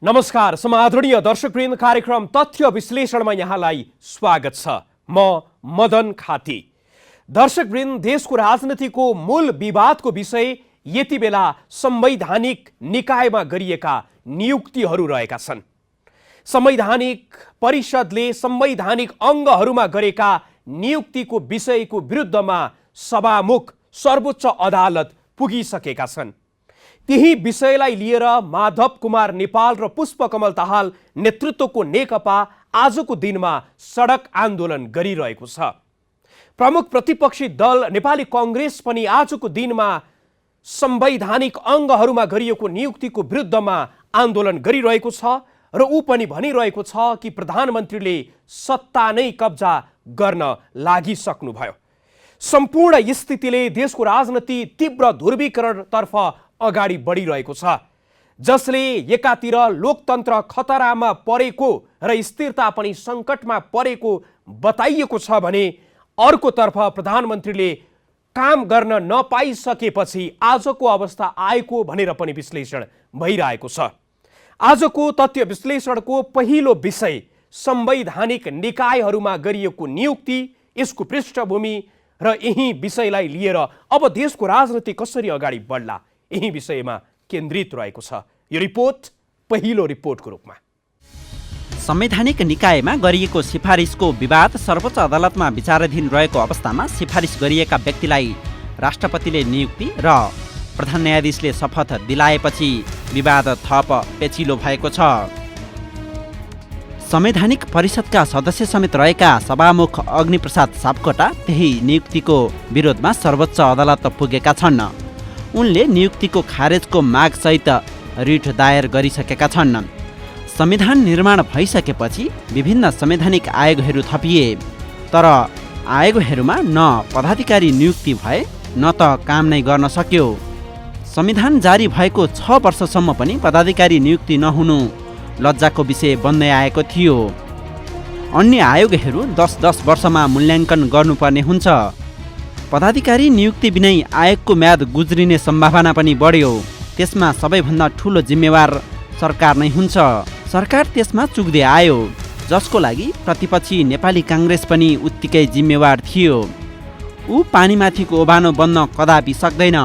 नमस्कार समादरणीय दर्शकवृन्द, कार्यक्रम तथ्य विश्लेषणमा यहाँलाई स्वागत छ। म मदन खाती। दर्शकवृन्द, देशको राजनीतिको मूल विवादको विषय यति बेला संवैधानिक निकायमा गरिएका नियुक्तिहरू रहेका छन्। संवैधानिक परिषदले संवैधानिक अङ्गहरूमा गरेका नियुक्तिको विषयको विरुद्धमा सभामुख सर्वोच्च अदालत पुगिसकेका छन्। त्यही विषयलाई लिएर माधव कुमार नेपाल र पुष्पकमल दाहाल नेतृत्वको नेकपा आजको दिनमा सडक आन्दोलन गरिरहेको छ। प्रमुख प्रतिपक्षी दल नेपाली कांग्रेस पनि आजको दिनमा संवैधानिक अङ्गहरूमा गरिएको नियुक्तिको विरुद्धमा आन्दोलन गरिरहेको छ र ऊ पनि भनिरहेको छ कि प्रधानमन्त्रीले सत्ता नै कब्जा गर्न लागिसक्नुभयो। सम्पूर्ण स्थितिले देशको राजनीति तीव्र ध्रुवीकरणतर्फ अगाडि बढिरहेको छ, जसले एकातिर लोकतन्त्र खतरामा परेको र स्थिरता पनि सङ्कटमा परेको बताइएको छ भने अर्कोतर्फ प्रधानमन्त्रीले काम गर्न नपाइसकेपछि आजको अवस्था आएको भनेर पनि विश्लेषण भइरहेको छ। आजको तथ्य विश्लेषणको पहिलो विषय संवैधानिक निकायहरूमा गरिएको नियुक्ति, यसको पृष्ठभूमि र यही विषयलाई लिएर अब देशको राजनीति कसरी अगाडि बढ्ला, यही विषयमा केन्द्रित रहेको छ। यो रिपोर्ट पहिलो रिपोर्टको रूपमा। संवैधानिक निकायमा गरिएको सिफारिसको विवाद सर्वोच्च अदालतमा विचाराधीन रहेको अवस्थामा सिफारिस गरिएका व्यक्तिलाई राष्ट्रपतिले नियुक्ति र प्रधान न्यायाधीशले शपथ दिलाएपछि विवाद थप पेचिलो भएको छ। संवैधानिक परिषदका सदस्य समेत रहेका सभामुख अग्निप्रसाद सापकोटा त्यही नियुक्तिको विरोधमा सर्वोच्च अदालत पुगेका छन्। उनले नियुक्तिको खारेजको मागसहित रिट दायर गरिसकेका छन्। संविधान निर्माण भइसकेपछि विभिन्न संवैधानिक आयोगहरू थपिए, तर आयोगहरूमा न पदाधिकारी नियुक्ति भए न त काम नै गर्न सक्यो। संविधान जारी भएको 6 वर्षसम्म पनि पदाधिकारी नियुक्ति नहुनु लज्जाको विषय बन्दै आएको थियो। अन्य आयोगहरू 10-10 वर्षमा मूल्याङ्कन गर्नुपर्ने हुन्छ। पदाधिकारी नियुक्ति बिनै आयोगको म्याद गुज्रिने सम्भावना पनि बढ्यो। त्यसमा सबैभन्दा ठुलो जिम्मेवार सरकार नै हुन्छ। सरकार त्यसमा चुक्दै आयो, जसको लागि प्रतिपक्षी नेपाली कांग्रेस पनि उत्तिकै जिम्मेवार थियो। ऊ पानीमाथिको ओभानो बन्न कदापि सक्दैन।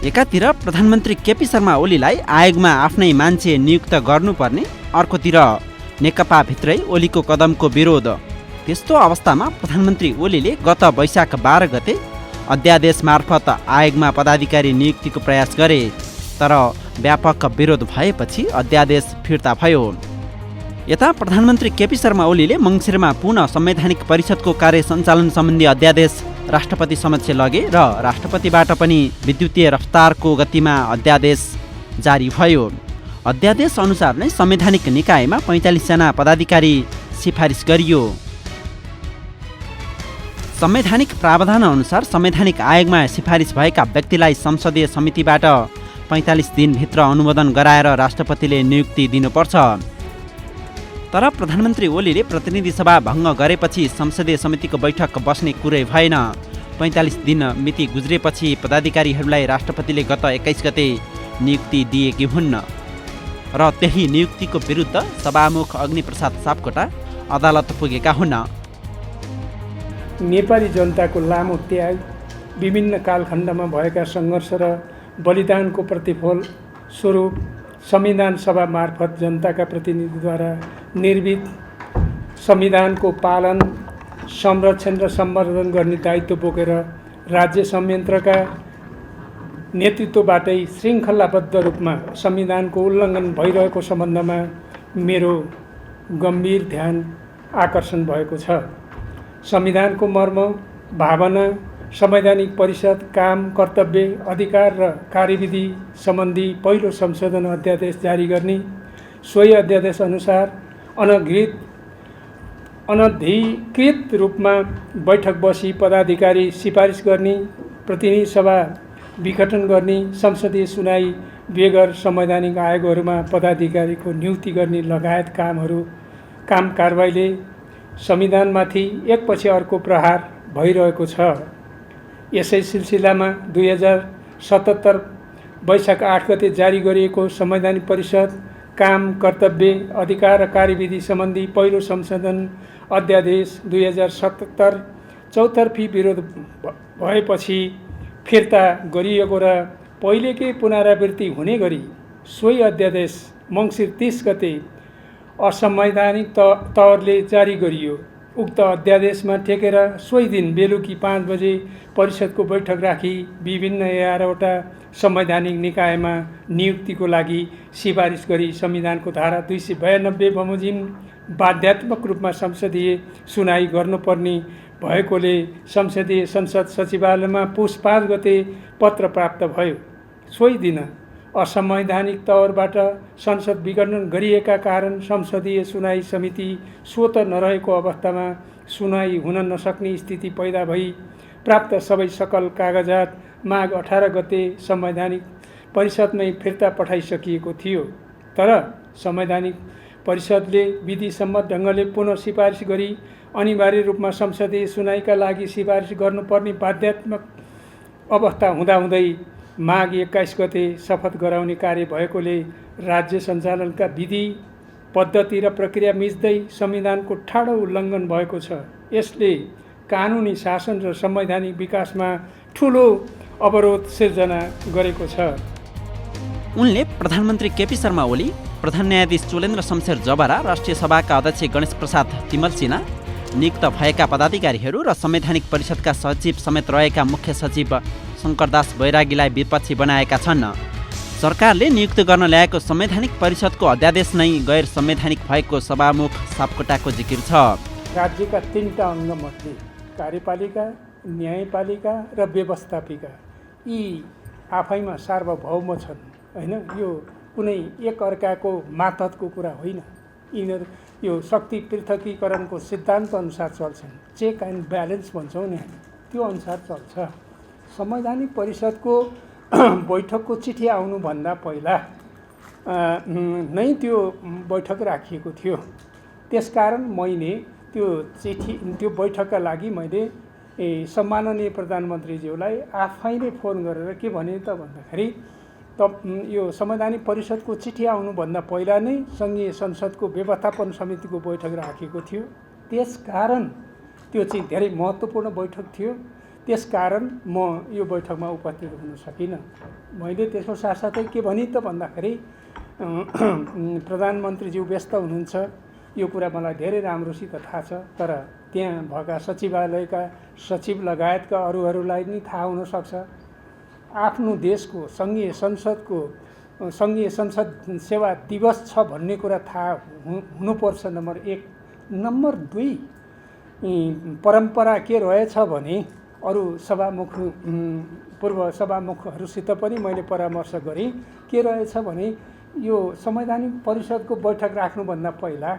एकातिर प्रधानमन्त्री केपी शर्मा ओलीलाई आयोगमा आफ्नै मान्छे नियुक्त गर्नुपर्ने, अर्कोतिर नेकपाभित्रै ओलीको कदमको विरोध। त्यस्तो अवस्थामा प्रधानमन्त्री ओलीले गत वैशाख 12 गते अध्यादेश मार्फत आयोगमा पदाधिकारी नियुक्तिको प्रयास गरे, तर व्यापक विरोध भएपछि अध्यादेश फिर्ता भयो। यता प्रधानमन्त्री केपी शर्मा ओलीले मङ्सिरमा पुनः संवैधानिक परिषदको कार्य सञ्चालन सम्बन्धी अध्यादेश राष्ट्रपति समक्ष लगे र राष्ट्रपतिबाट पनि विद्युतीय रफ्तारको गतिमा अध्यादेश जारी भयो। अध्यादेश अनुसार नै संवैधानिक निकायमा 45 जना पदाधिकारी सिफारिस गरियो। संवैधानिक प्रावधान अनुसार संवैधानिक आयोगमा सिफारिस भएका व्यक्तिलाई संसदीय समितिबाट 45 दिनभित्र अनुमोदन गराएर राष्ट्रपतिले नियुक्ति दिनुपर्छ। तर प्रधानमन्त्री ओलीले प्रतिनिधि सभा भङ्ग गरेपछि संसदीय समितिको बैठक बस्ने कुरै भएन। 45 दिन मिति गुज्रेपछि पदाधिकारीहरूलाई राष्ट्रपतिले गत 21 गते नियुक्ति दिएकी हुन् र त्यही नियुक्तिको विरुद्ध सभामुख अग्निप्रसाद सापकोटा अदालत पुगेका हुन्। नेपाली जनताको लामो त्याग, विभिन्न कालखण्डमा भएका सङ्घर्ष र बलिदानको प्रतिफल स्वरूप संविधान सभा मार्फत जनताका प्रतिनिधिद्वारा निर्मित संविधानको पालन, संरक्षण र सम्वर्धन गर्ने दायित्व बोकेर राज्य संयन्त्रका नेतृत्वबाटै श्रृङ्खलाबद्ध रूपमा संविधानको उल्लङ्घन भइरहेको सम्बन्धमा मेरो गम्भीर ध्यान आकर्षण भएको छ। संविधानको मर्म, भावना, संवैधानिक परिषद, काम, कर्तव्य, अधिकार र कार्यविधि सम्बन्धी पहिलो संशोधन अध्यादेश जारी गर्ने, सोही अध्यादेश अनुसार अनधिकृत रूपमा बैठक बसी पदाधिकारी सिफारिस गर्ने, प्रतिनिधि सभा विघटन गर्ने, संसदीय सुनाई बेगर संवैधानिक आयोगहरूमा पदाधिकारीको नियुक्ति गर्ने लगायत काम कारबाहीले संविधानमाथि एकपछि अर्को प्रहार भइरहेको छ। यसै सिलसिलामा 2077 वैशाख 8 गते जारी गरिएको संवैधानिक परिषद काम, कर्तव्य, अधिकार र कार्यविधि सम्बन्धी पहिलो संशोधन अध्यादेश 2077 चौतर्फी विरोध भएपछि फिर्ता गरिएको र पहिलेकै पुनरावृत्ति हुने गरी सोही अध्यादेश मङ्सिर 30 गते असंवैधानिक तवरले जारी गरियो। उक्त अध्यादेशमा टेकेर सोही दिन बेलुकी 5 बजे परिषदको बैठक राखी विभिन्न 11वटा संवैधानिक निकायमा नियुक्तिको लागि सिफारिस गरी संविधानको धारा 292 बमोजिम बाध्यात्मक रूपमा संसदीय सुनाई गर्नुपर्ने भएकोले संसद सचिवालयमा पुस 5 गते पत्र प्राप्त भयो। सोही दिन असंवैधानिक तवरबाट संसद विघटन गरिएका कारण संसदीय सुनाई समिति स्वत नरहेको अवस्थामा सुनाई हुन नसक्ने स्थिति पैदा भई प्राप्त सबै सकल कागजात माघ 18 गते संवैधानिक परिषदमै फिर्ता पठाइसकिएको थियो। तर संवैधानिक परिषदले विधिसम्मत ढङ्गले पुनः सिफारिस गरी अनिवार्य रूपमा संसदीय सुनाईका लागि सिफारिस गर्नुपर्ने बाध्यात्मक अवस्था हुँदाहुँदै माघ 21 गते शपथ गराउने कार्य भएकोले राज्य सञ्चालनका विधि, पद्धति र प्रक्रिया मिच्दै संविधानको ठाडो उल्लङ्घन भएको छ। यसले कानुनी शासन र संवैधानिक विकासमा ठुलो अवरोध सिर्जना गरेको छ। उनले प्रधानमन्त्री केपी शर्मा ओली, प्रधान न्यायाधीश चोलेन्द्र शमशेर जबरा, राष्ट्रिय सभाका अध्यक्ष गणेश प्रसाद तिमल सिन्हा, नियुक्त भएका पदाधिकारीहरू र संवैधानिक परिषदका सचिव समेत रहेका मुख्य सचिव शङ्करदास बैरागीलाई विपक्षी बनाएका छन्। सरकारले नियुक्त गर्न ल्याएको संवैधानिक परिषदको अध्यादेश नै गैर संवैधानिक भएको सभामुख सापकोटाको जिकिर छ। राज्यका 3टा अङ्गमध्ये कार्यपालिका, न्यायपालिका र व्यवस्थापिका यी आफैमा सार्वभौम छन् हैन। यो कुनै एक अर्काको मातहतको कुरा होइन। यिनीहरू यो शक्ति पृथकीकरणको सिद्धान्त अनुसार चल्छन्। चेक एन्ड ब्यालेन्स भन्छौँ नि, त्यो अनुसार चल्छ। संवैधानिक परिषदको बैठकको चिठी आउनुभन्दा पहिला नै त्यो बैठक राखिएको थियो। त्यसकारण मैले त्यो बैठकका लागि मैले सम्माननीय प्रधानमन्त्रीज्यूलाई आफैले फोन गरेर के भने त भन्दाखेरि यो संवैधानिक परिषदको चिठी आउनुभन्दा पहिला नै सङ्घीय संसदको व्यवस्थापन समितिको बैठक राखेको थियो। त्यसकारण त्यो चाहिँ धेरै महत्त्वपूर्ण बैठक थियो। त्यसकारण म यो बैठकमा उपस्थित हुन सकिनँ। मैले त्यसको साथसाथै के भने त भन्दाखेरि प्रधानमन्त्रीज्यू व्यस्त हुनुहुन्छ, यो कुरा मलाई धेरै राम्रोसित थाहा छ। तर त्यहाँ भएका सचिवालयका सचिव लगायतका अरूहरूलाई नि थाहा हुनसक्छ। आफ्नो देशको सङ्घीय संसद सेवा दिवस छ भन्ने कुरा थाहा हुनुपर्छ, नम्बर 1। नम्बर 2, परम्परा के रहेछ भने अरू पूर्व सभामुखहरूसित पनि मैले परामर्श गरेँ। के रहेछ भने यो संवैधानिक परिषदको बैठक राख्नुभन्दा पहिला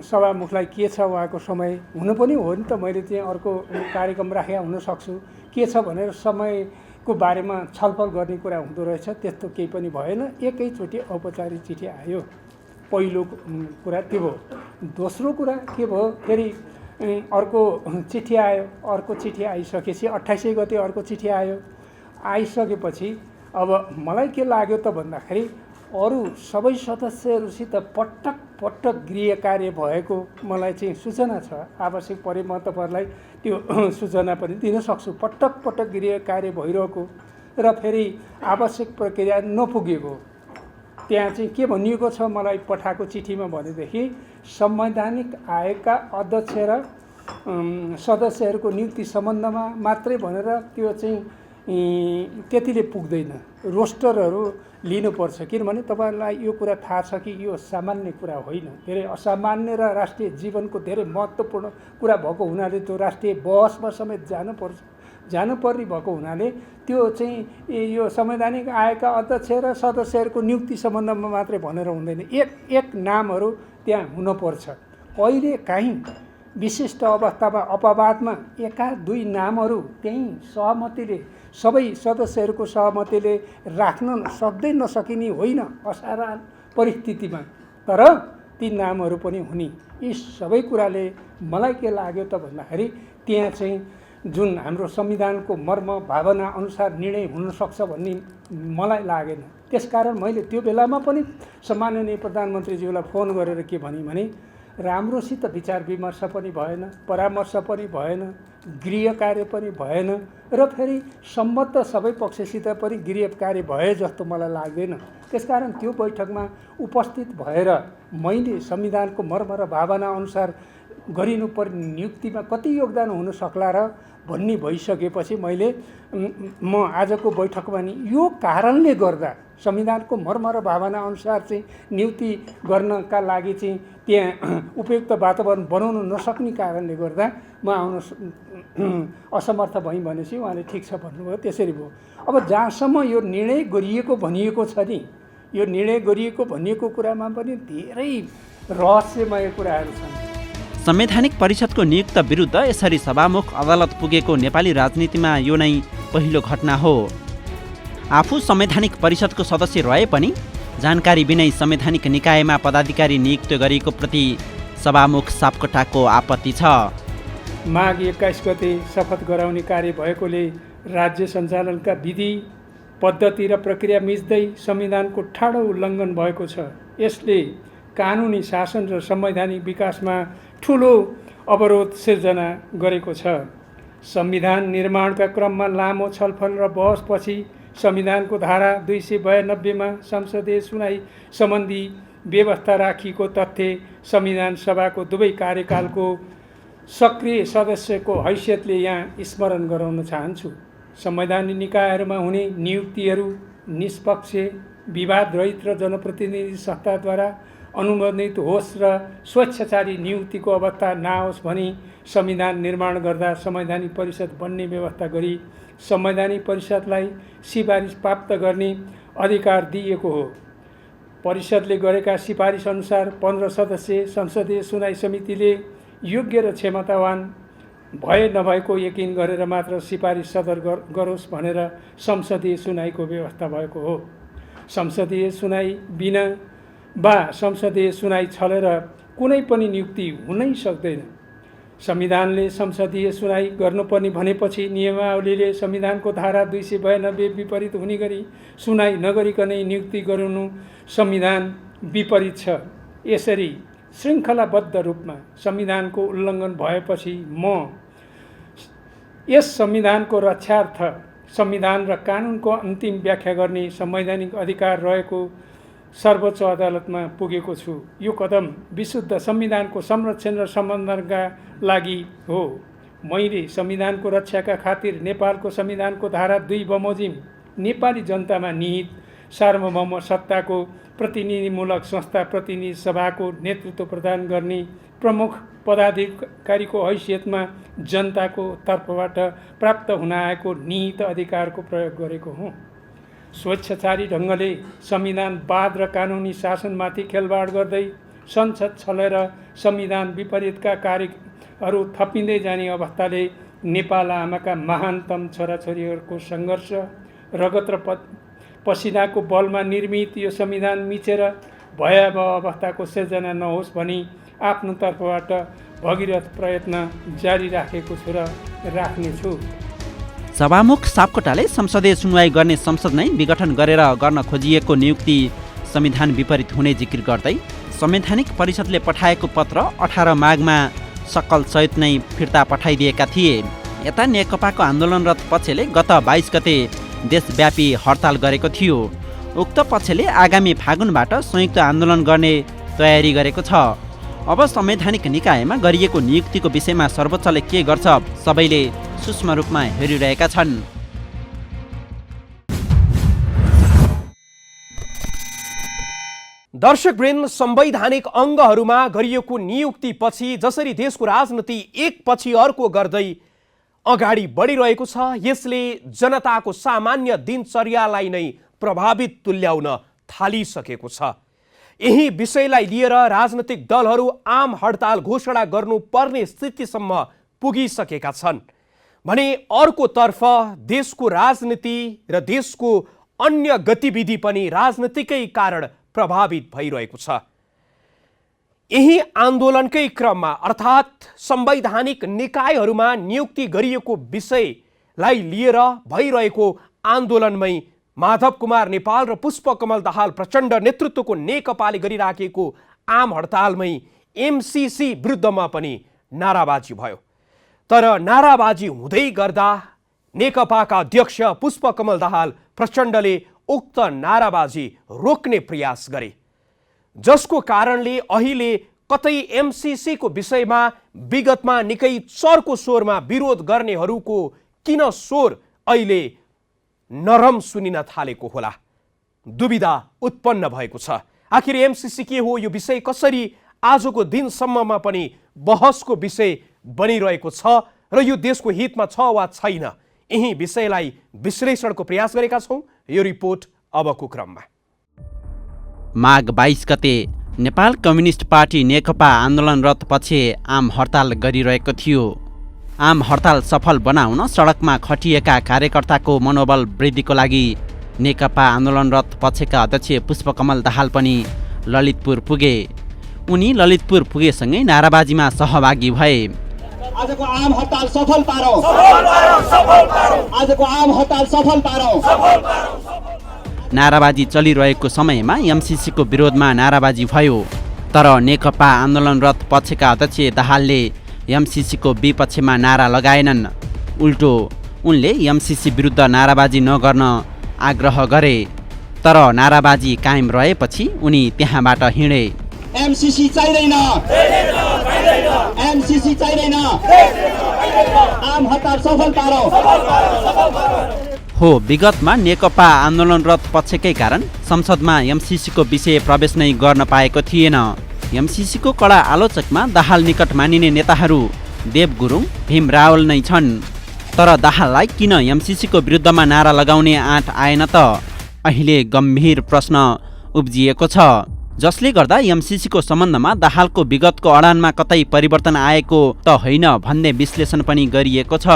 सभामुखलाई के छ उहाँको समय हुनु पनि हो नि त। मैले चाहिँ अर्को कार्यक्रम राखेर हुन सक्छु। के छ भनेर समयको बारेमा छलफल गर्ने कुरा हुँदो रहेछ। त्यस्तो केही पनि भएन। एकैचोटि औपचारिक चिठी आयो। पहिलो कुरा त्यो भयो। दोस्रो कुरा के भयो, फेरि अर्को चिठी आयो। अर्को चिठी आइसकेपछि 28 गते अर्को चिठी आयो। आइसकेपछि अब मलाई के लाग्यो त भन्दाखेरि अरू सबै सदस्यहरूसित पटक पटक गृह कार्य भएको मलाई चाहिँ सूचना छ। आवश्यक परे म तपाईँहरूलाई त्यो सूचना पनि दिन सक्छु। पटक पटक गृह कार्य भइरहेको र फेरि आवश्यक प्रक्रिया नपुगेको। त्यहाँ चाहिँ के भनिएको छ मलाई पठाएको चिठीमा भनेदेखि संवैधानिक आयोगका अध्यक्ष र सदस्यहरूको नियुक्ति सम्बन्धमा मात्रै भनेर त्यो चाहिँ त्यतिले पुग्दैन। रोस्टरहरू लिनुपर्छ। किनभने तपाईँहरूलाई यो कुरा थाहा छ कि यो सामान्य कुरा होइन। धेरै असामान्य र राष्ट्रिय जीवनको धेरै महत्त्वपूर्ण कुरा भएको हुनाले त्यो राष्ट्रिय बहसमा समेत जानुपर्ने भएको हुनाले त्यो चाहिँ यो संवैधानिक आयोगका अध्यक्ष र सदस्यहरूको नियुक्ति सम्बन्धमा मात्रै भनेर हुँदैन। एक नामहरू त्यहाँ हुनुपर्छ। कहिले काहीँ विशिष्ट अवस्थामा अपवादमा 1-2 नामहरू त्यहीँ सहमतिले सबै सदस्यहरूको सहमतिले राख्न सक्दै नसकिने होइन असाधारण परिस्थितिमा। तर ती नामहरू पनि हुने। यी सबै कुराले मलाई के लाग्यो त भन्दाखेरि त्यहाँ चाहिँ जुन हाम्रो संविधानको मर्म भावना अनुसार निर्णय हुन सक्छ भन्ने मलाई लागेन। त्यसकारण मैले त्यो बेलामा पनि सम्माननीय प्रधानमन्त्रीज्यूलाई फोन गरेर के भने राम्रोसित विचार विमर्श पनि भएन, परामर्श पनि भएन, गृह कार्य पनि भएन र फेरि सम्मत सबै पक्षसित पनि गृह कार्य भए जस्तो मलाई लाग्दैन। त्यसकारण त्यो बैठकमा उपस्थित भएर मैले संविधानको मर्म र भावना अनुसार गरिनुपर्ने नियुक्तिमा कति योगदान हुन सक्ला र भन्ने भइसकेपछि मैले म आजको बैठकमा नि यो कारणले गर्दा संविधानको मर्म र भावना अनुसार चाहिँ नियुक्ति गर्नका लागि चाहिँ त्यहाँ उपयुक्त वातावरण बनाउन नसक्ने कारणले गर्दा म आउन असमर्थ भएँ भनेपछि उहाँले ठिक छ भन्नुभयो। त्यसरी भयो। अब जहाँसम्म यो निर्णय गरिएको भनिएको छ नि, यो निर्णय गरिएको भनिएको कुरामा पनि धेरै रहस्यमय कुराहरू छन्। संवैधानिक परिषदको नियुक्त विरुद्ध यसरी सभामुख अदालत पुगेको नेपाली राजनीतिमा यो नै पहिलो घटना हो। आफू संवैधानिक परिषदको सदस्य रहे पनि जानकारी बिनै संवैधानिक निकायमा पदाधिकारी नियुक्त गरिएको प्रति सभामुख सापकोटाको आपत्ति छ। माघ 21 गते शपथ गराउने कार्य भएकोले राज्य सञ्चालनका विधि पद्धति र प्रक्रिया मिच्दै संविधानको ठाडो उल्लङ्घन भएको छ। यसले कानुनी शासन र संवैधानिक विकासमा ठुलो अवरोध सिर्जना गरेको छ। संविधान निर्माणका क्रममा लामो छलफल र बहसपछि संविधानको धारा 292मा संसदीय सुनाई सम्बन्धी व्यवस्था राखिएको तथ्य संविधान सभाको दुवै कार्यकालको सक्रिय सदस्यको हैसियतले यहाँ स्मरण गराउन चाहन्छु। संवैधानिक निकायहरूमा हुने नियुक्तिहरू निष्पक्ष, विवादरहित र जनप्रतिनिधि सत्ताद्वारा अनुमोदित होस् र स्वेच्छाचारी नियुक्तिको अवस्था नआओस् भनी संविधान निर्माण गर्दा संवैधानिक परिषद बन्ने व्यवस्था गरी संवैधानिक परिषदलाई सिफारिस प्राप्त गर्ने अधिकार दिएको हो। परिषदले गरेका सिफारिस अनुसार 15 सदस्यीय संसदीय सुनाई समितिले योग्य र क्षमतावान भए नभएको यकिन गरेर मात्र सिफारिस सदर गरोस् भनेर संसदीय सुनाईको व्यवस्था भएको हो। संसदीय सुनाई बिना वा संसदीय सुनाई छलेर कुनै पनि नियुक्ति हुनै सक्दैन। संविधानले संसदीय सुनाई गर्नुपर्ने भनेपछि नियमावलीले संविधानको धारा 292 विपरीत हुने गरी सुनाई नगरिकनै नियुक्ति गराउनु संविधान विपरीत छ। यसरी श्रृङ्खलाबद्ध रूपमा संविधानको उल्लङ्घन भएपछि म यस संविधानको रक्षार्थ संविधान र कानुनको अन्तिम व्याख्या गर्ने संवैधानिक अधिकार रहेको सर्वोच्च अदालतमा पुगेको छु। यो कदम विशुद्ध संविधानको संरक्षण र सम्वर्धनका लागि हो। मैले संविधानको रक्षाका खातिर नेपालको संविधानको धारा 2 बमोजिम नेपाली जनतामा निहित सार्वभौम सत्ताको प्रतिनिधिमूलक संस्था प्रतिनिधि सभाको नेतृत्व प्रदान गर्ने प्रमुख पदाधिकारीको हैसियतमा जनताको तर्फबाट प्राप्त हुन आएको निहित अधिकारको प्रयोग गरेको हुँ। स्वेच्छाचारी ढङ्गले संविधानवाद र कानुनी शासनमाथि खेलवाड गर्दै संसद छलेर संविधान विपरीतका कार्यहरू थपिँदै जाने अवस्थाले नेपाल आमाका महानतम छोराछोरीहरूको सङ्घर्ष, रगत र पसिनाको बलमा निर्मित यो संविधान मिचेर भयावह अवस्थाको सिर्जना नहोस् भनी आफ्नो तर्फबाट भगीरथ प्रयत्न जारी राखेको छु र राख्नेछु। सभामुख सापकोटाले संसदीय सुनवाई गर्ने संसद नै विघटन गरेर गर्न खोजिएको नियुक्ति संविधान विपरीत हुने जिकिर गर्दै संवैधानिक परिषदले पठाएको पत्र 18 माघमा सकल सहित नै फिर्ता पठाइदिएका थिए। यता नेकपाको आन्दोलनरत पक्षले गत 22 गते देशव्यापी हडताल गरेको थियो। उक्त पक्षले आगामी फागुनबाट संयुक्त आन्दोलन गर्ने तयारी गरेको छ। अब संवैधानिक निकायमा गरिएको नियुक्तिको विषयमा सर्वोच्चले के गर्छ सबैले सूक्ष्म रूपमा हेरिरहेका छन्। दर्शकवृन्द, संवैधानिक अङ्गहरूमा गरिएको नियुक्तिपछि जसरी देशको राजनीति एक पछि अर्को गर्दै अगाडि बढिरहेको छ, यसले जनताको सामान्य दिनचर्यालाई नै प्रभावित तुल्याउन थालिसकेको छ। यही विषयलाई लिएर राजनीतिक दलहरू आम हडताल घोषणा गर्नुपर्ने स्थितिसम्म पुगिसकेका छन् भने अर्कोतर्फ देशको राजनीति र देशको अन्य गतिविधि पनि राजनीतिकै कारण प्रभावित भइरहेको छ। यही आन्दोलनकै क्रममा अर्थात् संवैधानिक निकायहरूमा नियुक्ति गरिएको विषयलाई लिएर भइरहेको आन्दोलनमै माधव कुमार नेपाल र पुष्पकमल दाहाल प्रचण्ड नेतृत्वको नेकपाले गरिराखेको आम हडतालमै एमसिसी विरुद्धमा पनि नाराबाजी भयो। तर नाराबाजी हुँदै गर्दा नेकपाका अध्यक्ष पुष्पकमल दाहाल प्रचण्डले उक्त नाराबाजी रोक्ने प्रयास गरे, जसको कारणले अहिले कतै एमसिसीको विषयमा विगतमा निकै चर्को स्वरमा विरोध गर्नेहरूको किन स्वर अहिले नरम सुनिन थालेको होला, दुविधा उत्पन्न भएको छ। आखिर एमसिसी के हो, यो विषय कसरी आजको दिनसम्ममा पनि बहसको विषय बनिरहेको छ र यो देशको हितमा छ वा छैन, यही विषयलाई विश्लेषणको प्रयास गरेका छौँ यो रिपोर्ट अबको क्रममा। माघ 22 गते नेपाल कम्युनिस्ट पार्टी नेकपा आन्दोलनरत पछि आम हडताल गरिरहेको थियो। आम हडताल सफल बनाउन सडकमा खटिएका कार्यकर्ताको मनोबल वृद्धिको लागि नेकपा आन्दोलनरत पक्षका अध्यक्ष पुष्पकमल दाहाल पनि ललितपुर पुगे। उनी ललितपुर पुगेसँगै नाराबाजीमा सहभागी भए। आजको आम हडताल सफल पारौं, आजको आम हडताल सफल पारौं। नाराबाजी चलिरहेको समयमा एमसिसीको विरोधमा नाराबाजी भयो। तर नेकपा आन्दोलनरत पक्षका अध्यक्ष दाहालले एमसिसीको विपक्षमा नारा लगाएनन्। उल्टो उनले एमसिसी विरुद्ध नाराबाजी नगर्न आग्रह गरे। तर नाराबाजी कायम रहेपछि उनी त्यहाँबाट हिँडे। एमसिसी चाहिँदैन, एमसिसी चाहिँदैन, आम हडताल सफल पारौं। हो, विगतमा नेकपा आन्दोलनरत पक्षकै कारण संसदमा एमसिसीको विषय प्रवेश नै गर्न पाएको थिएन। एमसिसीको कडा आलोचकमा दाहाल निकट मानिने नेताहरू देव गुरुङ, भीम रावल नै छन्। तर दाहाललाई किन एमसिसीको विरुद्धमा नारा लगाउने आँट आएन त? अहिले गम्भीर प्रश्न उब्जिएको छ, जसले गर्दा एमसिसीको सम्बन्धमा दाहालको विगतको अडानमा कतै परिवर्तन आएको त होइन भन्ने विश्लेषण पनि गरिएको छ।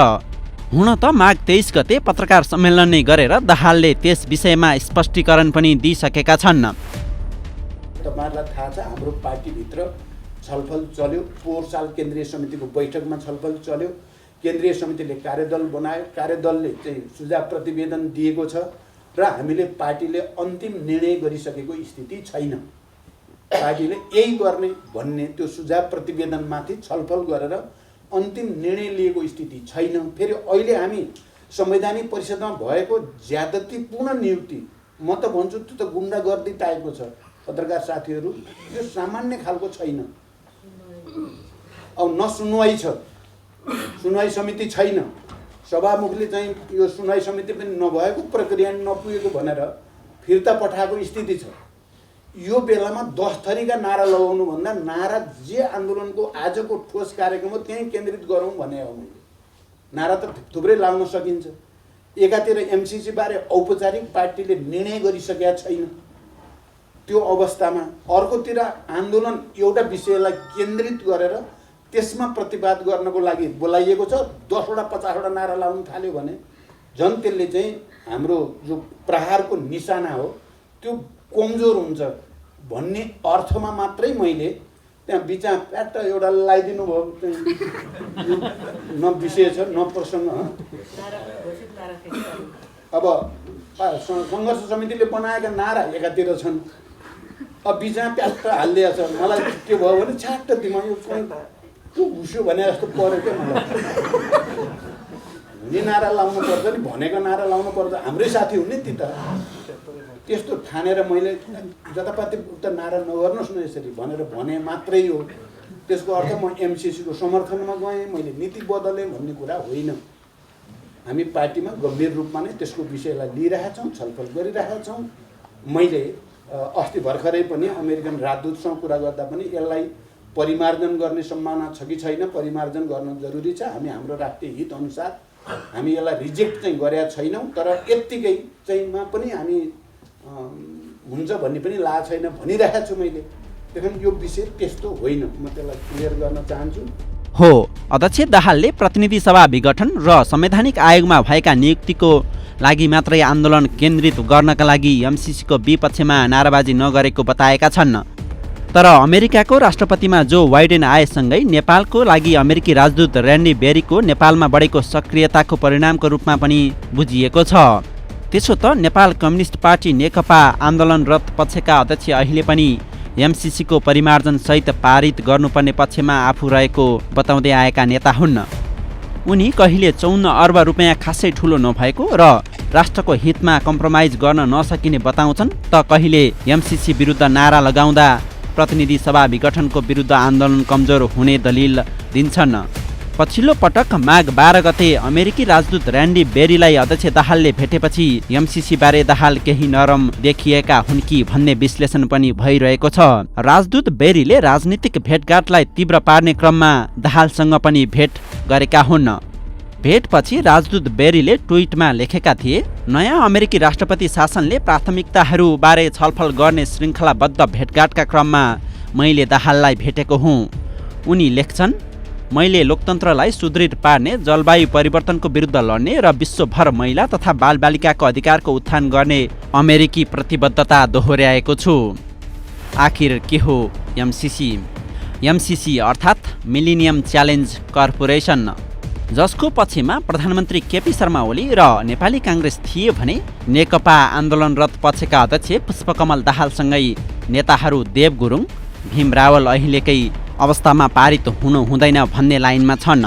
हुन त माघ 23 गते पत्रकार सम्मेलन नै गरेर दाहालले त्यस विषयमा स्पष्टीकरण पनि दिइसकेका छन्। तपाईहरुलाई थाहा छ, हाम्रो पार्टीभित्र छलफल चल्यो। पोहोर साल केन्द्रीय समितिको बैठकमा छलफल चल्यो। केन्द्रीय समितिले कार्यदल बनायो। कार्यदलले चाहिँ सुझाव प्रतिवेदन दिएको छ र हामीले पार्टीले अन्तिम निर्णय गरिसकेको स्थिति छैन। पार्टीले यही गर्ने भन्ने त्यो सुझाव प्रतिवेदनमाथि छलफल गरेर अन्तिम निर्णय लिएको स्थिति छैन। फेरि अहिले हामी संवैधानिक परिषदमा भएको ज्यादतीपूर्ण नियुक्ति, म त भन्छु त्यो त गुण्डागर्दी टाइपको छ। पत्रकार साथीहरू, यो सामान्य खालको छैन। अब न सुनवाई छ, सुनवाई समिति छैन, सभामुखले चाहिँ यो सुनवाई समिति पनि नभएको, प्रक्रिया नपुगेको भनेर फिर्ता पठाएको स्थिति छ। यो बेलामा 10 थरीका नारा लगाउनु भन्दा नारा जे आन्दोलनको आजको ठोस कार्यक्रम हो त्यही केन्द्रित गरौँ भने हो। मैले नारा त थुप्रै लाउन सकिन्छ। एकातिर एमसिसी बारे औपचारिक पार्टीले निर्णय गरिसकेका छैन, त्यो अवस्थामा अर्कोतिर आन्दोलन एउटा विषयलाई केन्द्रित गरेर त्यसमा प्रतिवाद गर्नको लागि बोलाइएको छ। 10 वटा 50 वटा नारा लाउन थाल्यो भने झन् त्यसले चाहिँ हाम्रो जो प्रहारको निशाना हो त्यो कमजोर हुन्छ भन्ने अर्थमा मात्रै मैले त्यहाँ बिचमा प्याट एउटा लगाइदिनु भयो। न विषय छ न प्रसङ्ग। अब सङ्घर्ष समितिले बनाएका नारा एकातिर छन्, अब बिचमा प्याट हालिदिएको छ। मलाई के भयो भने छ्याट्ट दिमा यो घुस्यो भने जस्तो पऱ्यो क्या मलाई। हुने नारा लाउनु पर्छ नि, भनेको नारा लाउनु पर्छ। हाम्रै साथी हुने ती त। त्यस्तो ठानेर मैले जतापाति उता नारा नगर्नुहोस् न यसरी भनेर भने मात्रै हो। त्यसको अर्थ म एमसिसीको समर्थनमा गएँ, मैले नीति बदलेँ भन्ने कुरा होइन। हामी पार्टीमा गम्भीर रूपमा नै त्यसको विषयलाई लिइरहेका छौँ, छलफल गरिरहेका छौँ। मैले अस्ति भर्खरै पनि अमेरिकन राजदूतसँग कुरा गर्दा पनि यसलाई परिमार्जन गर्ने सम्भावना छ कि छैन, परिमार्जन गर्न जरुरी छ। हामी हाम्रो राष्ट्रिय हित अनुसार हामी यसलाई रिजेक्ट चाहिँ गरेका छैनौँ, तर यत्तिकै चाहिँमा पनि हामी हुन्छ भन्ने पनि लागेको छैन भनिरहेको छु मैले। त्यसैले यो विषय त्यस्तो होइन, म त्यसलाई क्लियर गर्न चाहन्छु। हो, अध्यक्ष दाहालले प्रतिनिधि सभा विघटन र संवैधानिक आयोगमा भएका नियुक्तिको लागि मात्रै आन्दोलन केन्द्रित गर्नका लागि एमसिसीको विपक्षमा नाराबाजी नगरेको बताएका छन्। तर अमेरिकाको राष्ट्रपतिमा जो बाइडेन आएसँगै नेपालको लागि अमेरिकी राजदूत र्यान्डी बेरीको नेपालमा बढेको सक्रियताको परिणामको रूपमा पनि बुझिएको छ। त्यसो त नेपाल कम्युनिस्ट पार्टी नेकपा आन्दोलनरत पक्षका अध्यक्ष अहिले पनि एमसिसीको परिमार्जन सहित पारित गर्नुपर्ने पक्षमा आफू रहेको बताउँदै आएका नेता हुन्। उनी कहिले 54 अर्ब रुपियाँ खासै ठुलो नभएको र राष्ट्रको हितमा कम्प्रोमाइज गर्न नसकिने बताउँछन् त कहिले एमसिसी विरुद्ध नारा लगाउँदा प्रतिनिधि सभा विघटनको विरुद्ध आन्दोलन कमजोर हुने दलिल दिन्छन्। पछिल्लो पटक माघ 12 गते अमेरिकी राजदूत र्यान्डी बेरीलाई अध्यक्ष दाहालले भेटेपछि एमसिसीबारे दाहाल केही नरम देखिएका हुन् कि भन्ने विश्लेषण पनि भइरहेको छ। राजदूत बेरीले राजनीतिक भेटघाटलाई तीव्र पार्ने क्रममा दाहालसँग पनि भेट गरेका हुन्। भेटपछि राजदूत बेरीले ट्विटमा लेखेका थिए, नयाँ अमेरिकी राष्ट्रपति शासनले प्राथमिकताहरूबारे छलफल गर्ने श्रृङ्खलाबद्ध भेटघाटका क्रममा मैले दाहाललाई भेटेको हुँ। उनी लेख्छन्, मैले लोकतन्त्रलाई सुदृढ पार्ने, जलवायु परिवर्तनको विरुद्ध लड्ने र विश्वभर महिला तथा बालबालिकाको अधिकारको उत्थान गर्ने अमेरिकी प्रतिबद्धता दोहोर्याएको छु। आखिर के हो एमसिसी? एमसिसी अर्थात् मिलेनियम च्यालेन्ज कर्पोरेसन, जसको पक्षमा प्रधानमन्त्री केपी शर्मा ओली र नेपाली काङ्ग्रेस थिए भने नेकपा आन्दोलनरत पक्षका अध्यक्ष पुष्पकमल दाहालसँगै नेताहरू देव गुरुङ, भीम रावल अहिलेकै अवस्थामा पारित हुनु हुँदैन भन्ने लाइनमा छन्।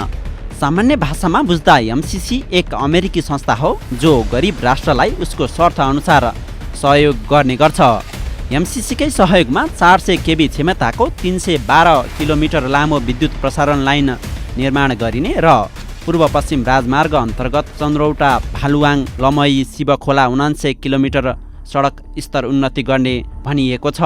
सामान्य भाषामा बुझ्दा एमसिसी एक अमेरिकी संस्था हो जो गरिब राष्ट्रलाई उसको शर्त अनुसार सहयोग गर्ने गर्छ। एमसिसीकै सहयोगमा 400 केबी क्षमताको 312 किलोमिटर लामो विद्युत प्रसारण लाइन निर्माण गरिने र पूर्व पश्चिम राजमार्ग अन्तर्गत चन्द्रौटा भालुवाङ लमही शिवखोला 79 किलोमिटर सडक स्तर उन्नति गर्ने भनिएको छ।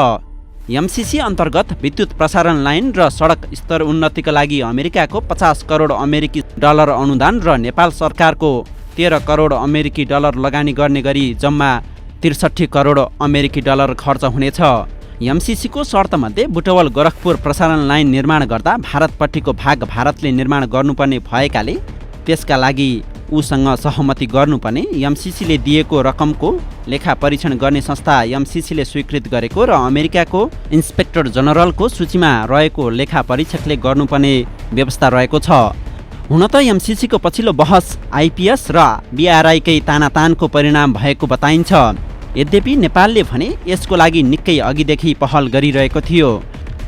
एमसिसी अन्तर्गत विद्युत प्रसारण लाइन र सडक स्तर उन्नतिका लागि अमेरिकाको 50 करोड अमेरिकी डलर अनुदान र नेपाल सरकारको 13 करोड अमेरिकी डलर लगानी गर्ने गरी जम्मा 63 करोड अमेरिकी डलर खर्च हुनेछ। एमसिसीको शर्तमध्ये बुटवल गोरखपुर प्रसारण लाइन निर्माण गर्दा भारतपट्टिको भाग भारतले निर्माण गर्नुपर्ने भएकाले त्यसका लागि उसँग सहमति गर्नुपर्ने, एमसिसीले दिएको रकमको लेखा परीक्षण गर्ने संस्था एमसिसीले स्वीकृत गरेको र अमेरिकाको इन्सपेक्टर जनरलको सूचीमा रहेको लेखा परीक्षकले गर्नुपर्ने व्यवस्था रहेको छ। हुन त एमसिसीको पछिल्लो बहस आइपिएस र बिआरआईकै तानातानको परिणाम भएको बताइन्छ। यद्यपि नेपालले भने यसको लागि निकै अघिदेखि पहल गरिरहेको थियो।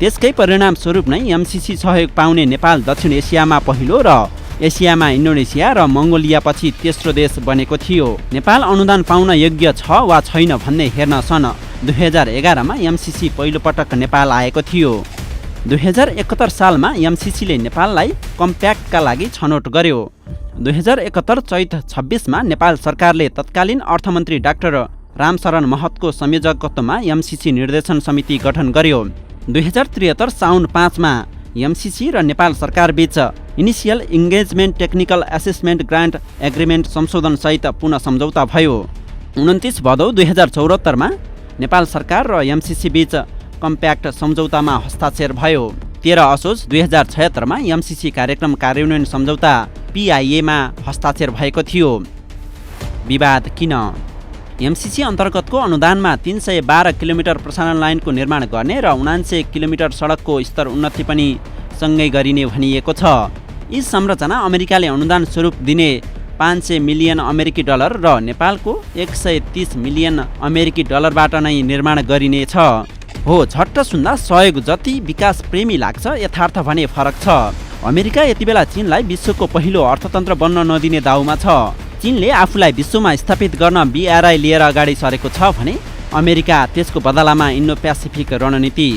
त्यसकै परिणाम स्वरूप नै एमसिसी सहयोग पाउने नेपाल दक्षिण एसियामा पहिलो र एसियामा इन्डोनेसिया र मङ्गोलियापछि तेस्रो देश बनेको थियो। नेपाल अनुदान पाउन योग्य छ वा छैन भन्ने हेर्न सन् 2011मा एमसिसी पहिलोपटक नेपाल आएको थियो। 2071 सालमा एमसिसीले नेपाललाई कम्प्याक्टका लागि छनौट गर्यो। 2071 चैत 26मा नेपाल सरकारले तत्कालीन अर्थमन्त्री डाक्टर रामशरण महतको संयोजकत्वमा एमसिसी निर्देशन समिति गठन गर्यो। 2073 साउन 5मा एमसिसी र नेपाल सरकारबीच initial engagement technical assessment grant agreement संशोधन सहित पुनः सम्झौता भयो। 29 भदौ 2074मा नेपाल सरकार र एमसिसी बीच कम्प्याक्ट सम्झौतामा हस्ताक्षर भयो। 13 असोज 2076मा एमसिसी कार्यक्रम कार्यान्वयन सम्झौता पिआइएमा हस्ताक्षर भएको थियो। विवाद किन? एमसिसी अन्तर्गतको अनुदानमा 312 किलोमिटर प्रसारण लाइनको निर्माण गर्ने र 79 किलोमिटर सडकको स्तर उन्नति पनि सँगै गरिने भनिएको छ। यी संरचना अमेरिकाले अनुदान स्वरूप दिने 500 मिलियन अमेरिकी डलर र नेपालको 130 मिलियन अमेरिकी डलरबाट नै निर्माण गरिनेछ। हो, झट्ट सुन्दा सहयोग जति विकास प्रेमी लाग्छ, यथार्थ भने फरक छ। अमेरिका यति बेला चीनलाई विश्वको पहिलो अर्थतन्त्र बन्न नदिने दाउमा छ। चीनले आफूलाई विश्वमा स्थापित गर्न बिआरआई लिएर अगाडि सरेको छ भने अमेरिका त्यसको बदलामा इन्डो पेसिफिक रणनीति।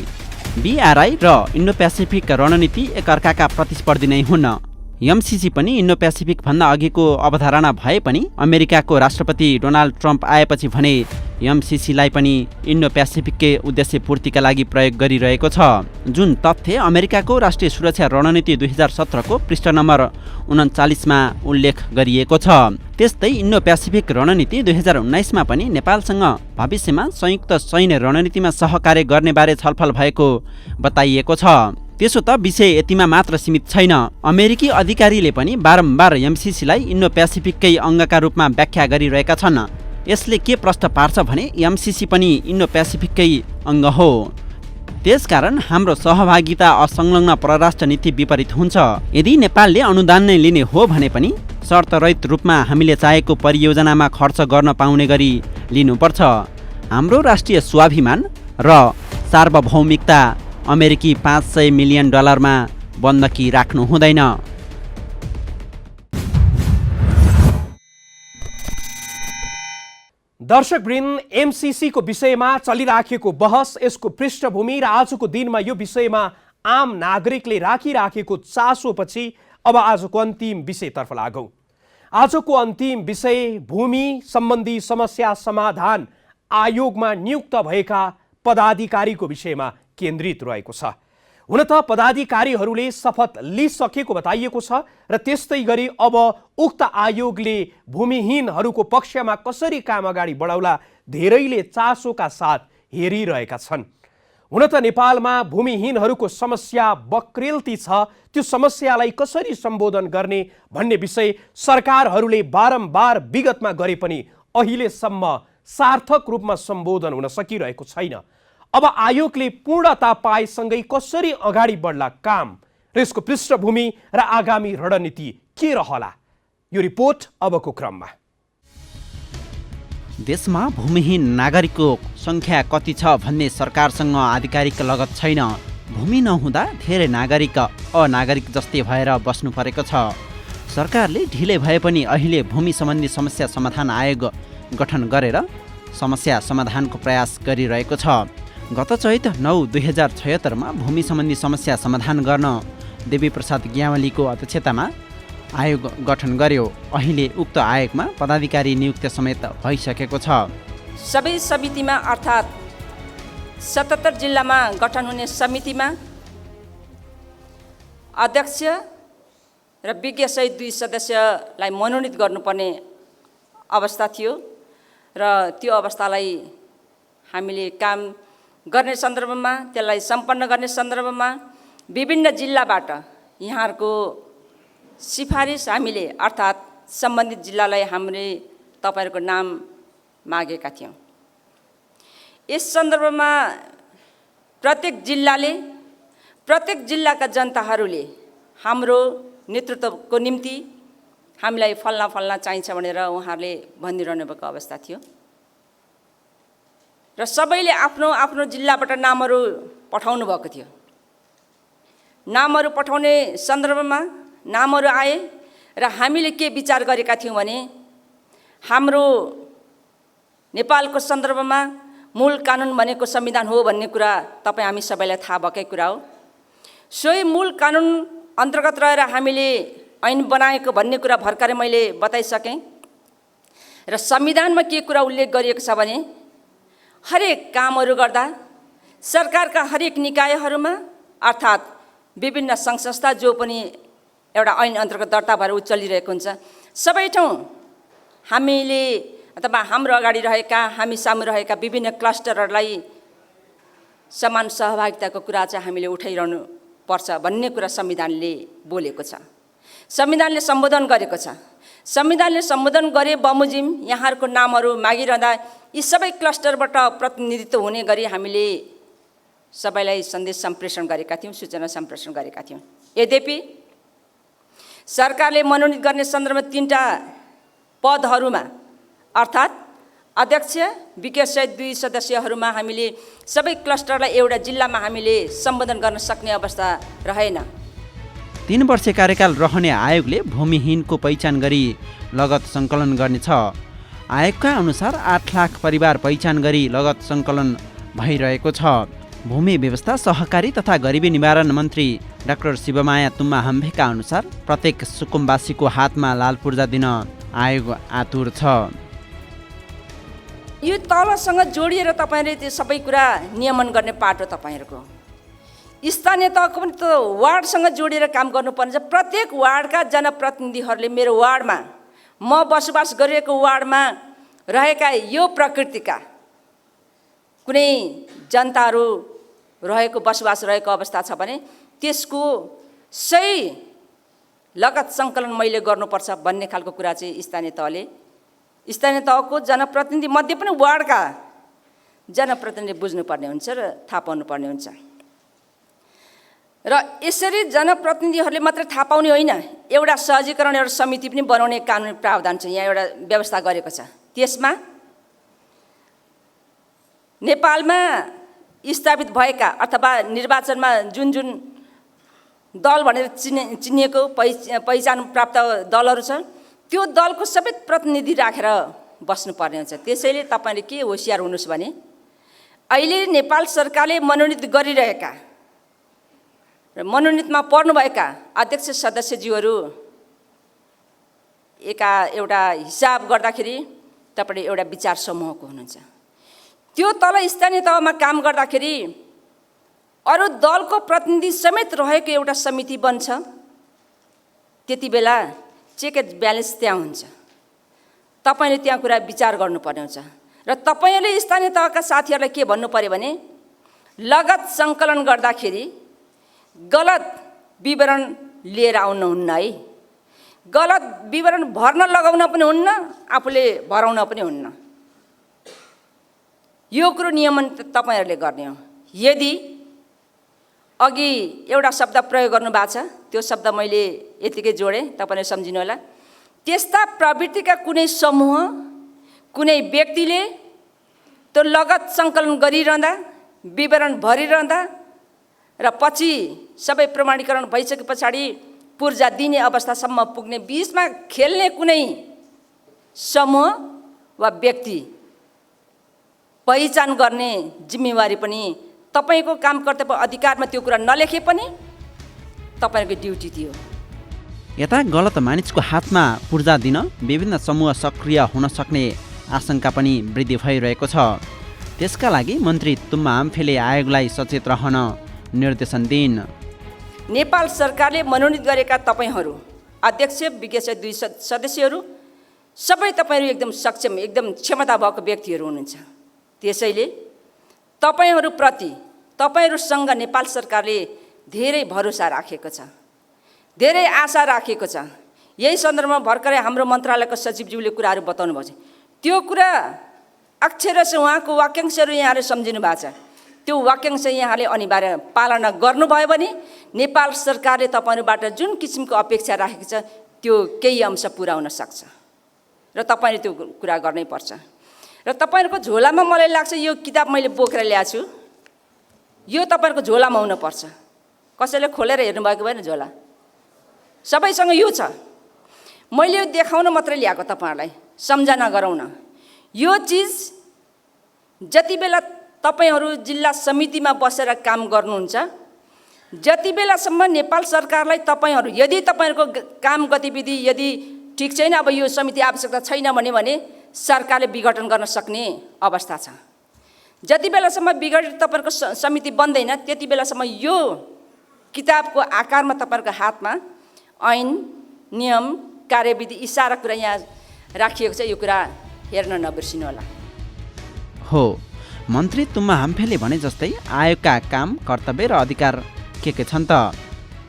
बिआरआई र इन्डो पेसिफिक रणनीति एकअर्काका प्रतिस्पर्धी नै हुन्। एमसिसी पनि इन्डो पेसिफिक भन्दा अघिको अवधारणा भए पनि अमेरिकाको राष्ट्रपति डोनाल्ड ट्रम्प आएपछि भने एमसिसीलाई पनि इन्डो पेसिफिककै उद्देश्य पूर्तिका लागि प्रयोग गरिरहेको छ, जुन तथ्य अमेरिकाको राष्ट्रिय सुरक्षा रणनीति 2017को पृष्ठ नम्बर 39मा उल्लेख गरिएको छ। त्यस्तै इन्डो पेसिफिक रणनीति 2019मा पनि नेपालसँग भविष्यमा संयुक्त सैन्य रणनीतिमा सहकार्य गर्ने बारे छलफल भएको बताइएको छ। त्यसो त विषय यतिमा मात्र सीमित छैन। अमेरिकी अधिकारीले पनि बारम्बार एमसिसीलाई इन्डो पेसिफिककै अङ्गका रूपमा व्याख्या गरिरहेका छन्। यसले के प्रश्न पार्छ भने एमसिसी पनि इन्डो पेसिफिककै अङ्ग हो। त्यसकारण हाम्रो सहभागिता असंलग्न परराष्ट्र नीति विपरीत हुन्छ। यदि नेपालले अनुदान नै लिने हो भने पनि शर्तरहित रूपमा हामीले चाहेको परियोजनामा खर्च गर्न पाउने गरी लिनुपर्छ। हाम्रो राष्ट्रिय स्वाभिमान र सार्वभौमिकता अमेरिकी $500 मिलियन बन्दकी राख्नु हुँदैन। दर्शकवृन्द, एमसीसीको विषयमा चलिराखेको बहस, यसको पृष्ठभूमि र आजको दिनमा यो विषयमा आम नागरिकले राखिराखेको चासोपछि अब आजको अन्तिम विषयतर्फ लागौँ। आजको अन्तिम विषय भूमि सम्बन्धी समस्या समाधान आयोगमा नियुक्त भएका पदाधिकारीको विषयमा केन्द्रित रहेको छ। हुन त पदाधिकारीहरूले शपथ लिइसकेको बताइएको छ र त्यस्तै गरी अब उक्त आयोगले भूमिहीनहरूको पक्षमा कसरी काम अगाडि बढाउला धेरैले चासोका साथ हेरिरहेका छन्। हुन त नेपालमा भूमिहीनहरूको समस्या बक्रेल्ती छ, त्यो समस्यालाई कसरी सम्बोधन गर्ने भन्ने विषय सरकारहरूले बारम्बार विगतमा गरे पनि अहिलेसम्म सार्थक रूपमा सम्बोधन हुन सकिरहेको छैन। अब आयोगले पूर्णता पाएसँगै कसरी अगाडि बढ्ला काम र यसको पृष्ठभूमि र आगामी रणनीति के रहला, यो रिपोर्ट अबको क्रममा। देशमा भूमिहीन नागरिकको सङ्ख्या कति छ भन्ने सरकारसँग आधिकारिक लगत छैन। भूमि नहुँदा धेरै नागरिक अनागरिक जस्तै भएर बस्नु परेको छ। सरकारले ढिलै भए पनि अहिले भूमि सम्बन्धी समस्या समाधान आयोग गठन गरेर समस्या समाधानको प्रयास गरिरहेको छ। गत चैत 9, 2076 भूमि सम्बन्धी समस्या समाधान गर्न देवीप्रसाद ग्यावालीको अध्यक्षतामा आयोग गठन गर्यो। अहिले उक्त आयोगमा पदाधिकारी नियुक्त समेत भइसकेको छ। सबै समितिमा अर्थात् 77 जिल्लामा गठन हुने समितिमा अध्यक्ष र विज्ञसहित 2 सदस्यलाई मनोनित गर्नुपर्ने अवस्था थियो र त्यो अवस्थालाई हामीले काम गर्ने सन्दर्भमा, त्यसलाई सम्पन्न गर्ने सन्दर्भमा विभिन्न जिल्लाबाट यहाँहरूको सिफारिस हामीले अर्थात् सम्बन्धित जिल्लालाई हामीले तपाईँहरूको नाम मागेका थियौँ। यस सन्दर्भमा प्रत्येक जिल्लाका जनताहरूले हाम्रो नेतृत्वको निम्ति हामीलाई फल्ना चाहिन्छ भनेर उहाँहरूले भनिरहनु भएको अवस्था थियो र सबैले आफ्नो आफ्नो जिल्लाबाट नामहरू पठाउनु भएको थियो। नामहरू पठाउने सन्दर्भमा नामहरू आए र हामीले के विचार गरेका थियौँ भने हाम्रो नेपालको सन्दर्भमा मूल कानुन भनेको संविधान हो भन्ने कुरा तपाईँ हामी सबैलाई थाहा भएकै कुरा हो। सोही मूल कानुन अन्तर्गत रहेर हामीले ऐन बनाएको भन्ने कुरा भर्खरै मैले बताइसकेँ र संविधानमा के कुरा उल्लेख गरिएको छ भने हरेक कामहरू गर्दा सरकारका हरेक निकायहरूमा अर्थात् विभिन्न सङ्घ संस्था जो पनि एउटा ऐन अन्तर्गत दर्ता भएर चलिरहेको हुन्छ, सबै ठाउँ हामीले अथवा हाम्रो अगाडि रहेका हामी सामु रहेका विभिन्न क्लस्टरहरूलाई समान सहभागिताको कुरा चाहिँ हामीले उठाइरहनु पर्छ भन्ने कुरा संविधानले बोलेको छ, संविधानले सम्बोधन गरेको छ। संविधानले सम्बोधन गरे बमोजिम यहाँहरूको नामहरू मागिरहँदा यी सबै क्लस्टरबाट प्रतिनिधित्व हुने गरी हामीले सबैलाई सन्देश सम्प्रेषण गरेका थियौँ, सूचना सम्प्रेषण गरेका थियौँ। यद्यपि सरकारले मनोनित गर्ने सन्दर्भमा 3टा पदहरूमा अर्थात् अध्यक्ष विज्ञसहित 2 सदस्यहरूमा हामीले सबै क्लस्टरलाई एउटा जिल्लामा हामीले सम्बोधन गर्न सक्ने अवस्था रहेन। 3 वर्ष कार्यकाल रहने आयोगले भूमिहीनको पहिचान गरी लगत सङ्कलन गर्नेछ। आयोगका अनुसार 8 लाख परिवार पहिचान गरी लगत सङ्कलन भइरहेको छ। भूमि व्यवस्था सहकारी तथा गरिबी निवारण मन्त्री डाक्टर शिवमाया तुम्मा हाम्भेका अनुसार प्रत्येक सुकुम्बासीको हातमा लाल पूर्जा दिन आयोग आतुर छ। यो तलसँग जोडिएर तपाईँले त्यो सबै कुरा नियमन गर्ने पाटो तपाईँहरूको स्थानीय तहको पनि त वार्डसँग जोडिएर काम गर्नुपर्ने छ। प्रत्येक वार्डका जनप्रतिनिधिहरूले मेरो वार्डमा म बसोबास गरिरहेको वार्डमा रहेका यो प्रकृतिका कुनै जनताहरू रहेको बसोबास रहेको अवस्था छ भने त्यसको सही लगत सङ्कलन मैले गर्नुपर्छ भन्ने खालको कुरा चाहिँ स्थानीय तहको जनप्रतिनिधि मध्ये पनि वार्डका जनप्रतिनिधि बुझ्नुपर्ने हुन्छ र थाहा पाउनुपर्ने हुन्छ। र यसरी जनप्रतिनिधिहरूले मात्र थाहा पाउने होइन, एउटा सहजीकरण एउटा समिति पनि बनाउने कानुनी प्रावधान छ, यहाँ एउटा व्यवस्था गरेको छ। त्यसमा नेपालमा स्थापित भएका अथवा निर्वाचनमा जुन जुन दल भनेर चिनिएको पहिचान प्राप्त दलहरू छ, त्यो दलको सबै प्रतिनिधि राखेर बस्नुपर्ने हुन्छ। त्यसैले तपाईँले के होसियार हुनुहोस् भने अहिले नेपाल सरकारले मनोनित गरिरहेका र मनोनितमा पर्नुभएका अध्यक्ष सदस्यज्यूहरू एउटा हिसाब गर्दाखेरि तपाईँले एउटा विचार समूहको हुनुहुन्छ। त्यो तल स्थानीय तहमा काम गर्दाखेरि अरू दलको प्रतिनिधि समेत रहेको एउटा समिति बन्छ। त्यति बेला चेक एन्ड ब्यालेन्स त्यहाँ हुन्छ। तपाईँले त्यहाँ कुरा विचार गर्नुपर्ने हुन्छ। र तपाईँले स्थानीय तहका साथीहरूलाई के भन्नु पर्यो भने लगत सङ्कलन गर्दाखेरि गलत विवरण लिएर आउनुहुन्न है, गलत विवरण भर्न लगाउन पनि हुन्न, आफूले भराउन पनि हुन्न। यो कुरो नियमन तपाईँहरूले गर्ने हो। यदि अघि एउटा शब्द प्रयोग गर्नुभएको छ, त्यो शब्द मैले यतिकै जोडेँ, तपाईँले सम्झिनु होला। त्यस्ता प्रवृत्तिका कुनै समूह कुनै व्यक्तिले त्यो लगत सङ्कलन गरिरहँदा विवरण भरिरहँदा र पछि सबै प्रमाणीकरण भइसके पछाडि पूर्जा दिने अवस्थासम्म पुग्ने बिचमा खेल्ने कुनै समूह वा व्यक्ति पहिचान गर्ने जिम्मेवारी पनि तपाईँको काम कर्तव्य अधिकारमा त्यो कुरा नलेखे पनि तपाईँको ड्युटी थियो। यता गलत मानिसको हातमा पूर्जा दिन विभिन्न समूह सक्रिय हुन सक्ने आशंका पनि वृद्धि भइरहेको छ। त्यसका लागि मन्त्री तुम्बा आम्फेले आयोगलाई सचेत रहन निर्देशन दिइन्। नेपाल सरकारले मनोनित गरेका तपाईँहरू अध्यक्ष विज्ञ 2 सदस्यहरू सबै तपाईँहरू एकदम सक्षम एकदम क्षमता भएको व्यक्तिहरू हुनुहुन्छ। त्यसैले तपाईँहरूप्रति तपाईँहरूसँग नेपाल सरकारले धेरै भरोसा राखेको छ, धेरै आशा राखेको छ। यही सन्दर्भमा भर्खरै हाम्रो मन्त्रालयको सचिवज्यूले कुराहरू बताउनु भएको छ। त्यो कुरा अक्षरश उहाँको वाक्यांशहरू यहाँले सम्झिनु भएको छ। त्यो वाक्यांश यहाँले अनिवार्य पालना गर्नुभयो भने नेपाल सरकारले तपाईँहरूबाट जुन किसिमको अपेक्षा राखेको छ त्यो केही अंश पुरा हुन सक्छ र तपाईँले त्यो कुरा गर्नै पर्छ। र तपाईँहरूको झोलामा मलाई लाग्छ यो किताब मैले बोकेर ल्याएको छु, यो तपाईँहरूको झोलामा हुनुपर्छ। कसैले खोलेर हेर्नुभएको भएन झोला? सबैसँग यो छ। मैले यो देखाउन मात्रै ल्याएको तपाईँहरूलाई, सम्झना गराउन। यो चिज जति बेला तपाईँहरू जिल्ला समितिमा बसेर काम गर्नुहुन्छ, जति बेलासम्म नेपाल सरकारलाई तपाईँहरू यदि तपाईँहरूको काम गतिविधि यदि ठिक छैन, अब यो समिति आवश्यकता छैन भने सरकारले विघटन गर्न सक्ने अवस्था छ। जति बेलासम्म विघटित तपाईँहरूको समिति बन्दैन त्यति बेलासम्म यो किताबको आकारमा तपाईँहरूको हातमा ऐन नियम कार्यविधि यी सारा कुरा यहाँ राखिएको छ। यो कुरा हेर्न नबिर्सिनु होला। हो, मन्त्री तुम्बा हाम्फेले भने जस्तै आयोगका काम कर्तव्य र अधिकार के छन् त?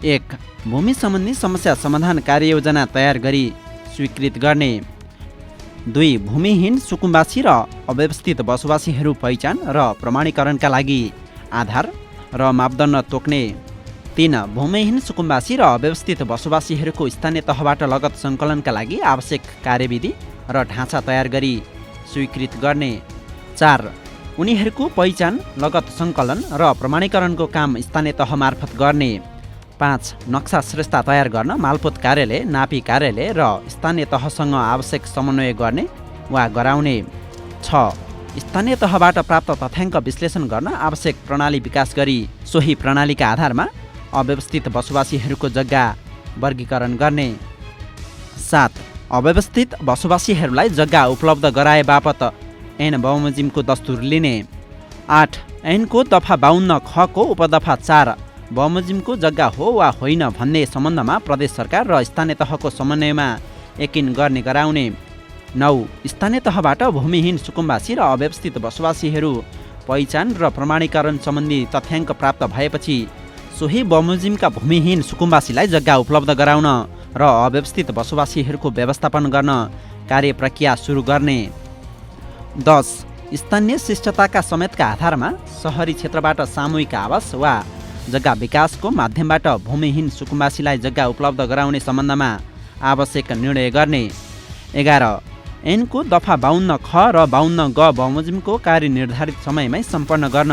1. भूमि सम्बन्धी समस्या समाधान कार्ययोजना तयार गरी स्वीकृत गर्ने। 2. भूमिहीन सुकुम्बासी र अव्यवस्थित बसोबासीहरू पहिचान र प्रमाणीकरणका लागि आधार र मापदण्ड तोक्ने। 3. भूमिहीन सुकुम्बासी र अव्यवस्थित बसोबासीहरूको स्थानीय तहबाट लगत सङ्कलनका लागि आवश्यक कार्यविधि र ढाँचा तयार गरी स्वीकृत गर्ने। 4. उनीहरूको पहिचान लगत सङ्कलन र प्रमाणीकरणको काम स्थानीय तह मार्फत गर्ने। 5. नक्सा श्रेष्ठता तयार गर्न मालपोत कार्यालय, नापी कार्यालय र स्थानीय तहसँग आवश्यक समन्वय गर्ने वा गराउने। 6. स्थानीय तहबाट प्राप्त तथ्याङ्क विश्लेषण गर्न आवश्यक प्रणाली विकास गरी सोही प्रणालीका आधारमा अव्यवस्थित बसोबासीहरूको जग्गा वर्गीकरण गर्ने। 7. अव्यवस्थित बसोबासीहरूलाई जग्गा उपलब्ध गराए बापत ऐन बमोजिमको दस्तुर लिने। 8. ऐनको दफा 52 खको उपदफा 4 बमोजिमको जग्गा हो वा होइन भन्ने सम्बन्धमा प्रदेश सरकार र स्थानीय तहको समन्वयमा यकिन गर्ने गराउने। 9. स्थानीय तहबाट भूमिहीन सुकुम्बासी र अव्यवस्थित बसोबासीहरू पहिचान र प्रमाणीकरण सम्बन्धी तथ्याङ्क प्राप्त भएपछि सोही बमोजिमका भूमिहीन सुकुम्बासीलाई जग्गा उपलब्ध गराउन र अव्यवस्थित बसोबासीहरूको व्यवस्थापन गर्न कार्य प्रक्रिया सुरु गर्ने। 10. स्थानीय शिष्टताका समेतका आधारमा सहरी क्षेत्रबाट सामूहिक आवास वा जग्गा विकासको माध्यमबाट भूमिहीन सुकुम्बासीलाई जग्गा उपलब्ध गराउने सम्बन्धमा आवश्यक निर्णय गर्ने। 11 ऐनको दफा 52 ख र 52 ग बमोजिमको कार्य निर्धारित समयमै सम्पन्न गर्न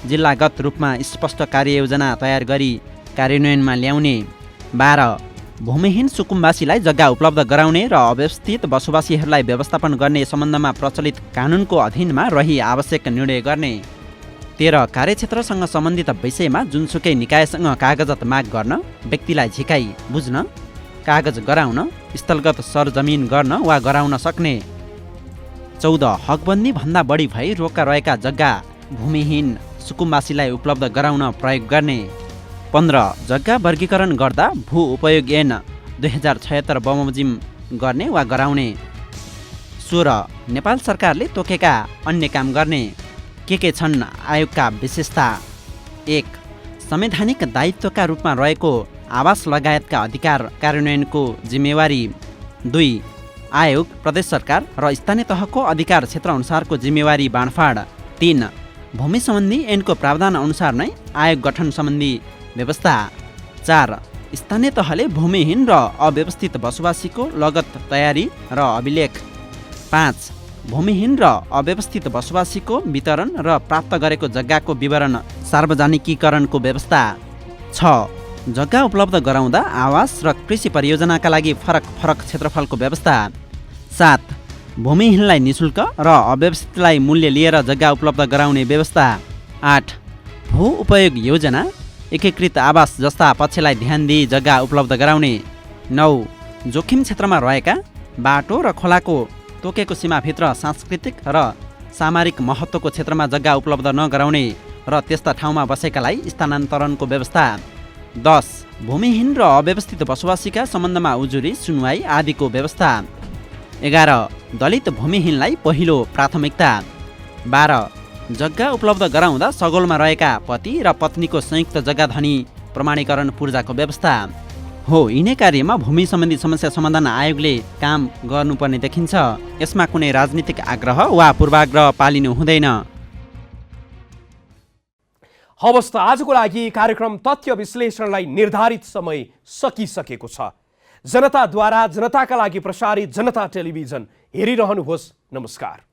जिल्लागत रूपमा स्पष्ट कार्ययोजना तयार गरी कार्यान्वयनमा ल्याउने। 12 भूमिहीन सुकुम्बासीलाई जग्गा उपलब्ध गराउने र अव्यवस्थित बसोबासीहरूलाई व्यवस्थापन गर्ने सम्बन्धमा प्रचलित कानुनको अधीनमा रही आवश्यक निर्णय गर्ने। 13 कार्यक्षेत्रसँग सम्बन्धित विषयमा जुनसुकै निकायसँग कागजात माग गर्न, व्यक्तिलाई झिकाइ बुझ्न, कागज गराउन, स्थलगत सरजमिन गर्न वा गराउन सक्ने। 14 हकबन्दी भन्दा बढी भई रोका रहेका जग्गा भूमिहीन सुकुम्बासीलाई उपलब्ध गराउन प्रयोग गर्ने। 15 जग्गा वर्गीकरण गर्दा भू उपयोग ऐन 2076 बमोजिम गर्ने वा गराउने। 16 नेपाल सरकारले तोकेका अन्य काम गर्ने। के छन् आयोगका विशेषता? 1 संवैधानिक दायित्वका रूपमा रहेको आवास लगायतका अधिकार कार्यान्वयनको जिम्मेवारी। 2 आयोग प्रदेश सरकार र स्थानीय तहको अधिकार क्षेत्रअनुसारको जिम्मेवारी बाँडफाँड। 3 भूमि सम्बन्धी ऐनको प्रावधान अनुसार नै आयोग गठन सम्बन्धी व्यवस्था। 4 स्थानीय तहले भूमिहीन र अव्यवस्थित बसोबासीको लगत तयारी र अभिलेख। 5 भूमिहीन र अव्यवस्थित बसोबासीको वितरण र प्राप्त गरेको जग्गाको विवरण सार्वजनिकीकरणको व्यवस्था। 6 जग्गा उपलब्ध गराउँदा आवास र कृषि परियोजनाका लागि फरक फरक क्षेत्रफलको व्यवस्था। 7 भूमिहीनलाई निशुल्क र अव्यवस्थितलाई मूल्य लिएर जग्गा उपलब्ध गराउने व्यवस्था। 8 भू उपयोग योजना एकीकृत आवास जस्ता पक्षलाई ध्यान दिई जग्गा उपलब्ध गराउने। 9 जोखिम क्षेत्रमा रहेका बाटो र खोलाको तोकेको सीमाभित्र सांस्कृतिक र सामरिक महत्त्वको क्षेत्रमा जग्गा उपलब्ध नगराउने र त्यस्ता ठाउँमा बसेकालाई स्थानान्तरणको व्यवस्था। 10 भूमिहीन र अव्यवस्थित बसोबासीका सम्बन्धमा उजुरी सुनवाई आदिको व्यवस्था। 11 दलित भूमिहीनलाई पहिलो प्राथमिकता। 12 जग्गा उपलब्ध गराउँदा सगोलमा रहेका पति र पत्नीको संयुक्त जग्गा धनी प्रमाणीकरण पूर्जाको व्यवस्था। हो यिनै कार्यमा भूमि सम्बन्धी समस्या समाधान आयोगले काम गर्नुपर्ने देखिन्छ। यसमा कुनै राजनीतिक आग्रह वा पूर्वाग्रह पालिनु हुँदैन। हवस् त आजको लागि कार्यक्रम तथ्य विश्लेषणलाई निर्धारित समय सकिसकेको छ। जनताद्वारा जनताका लागि प्रसारित जनता टेलिभिजन हेरिरहनुहोस्। नमस्कार।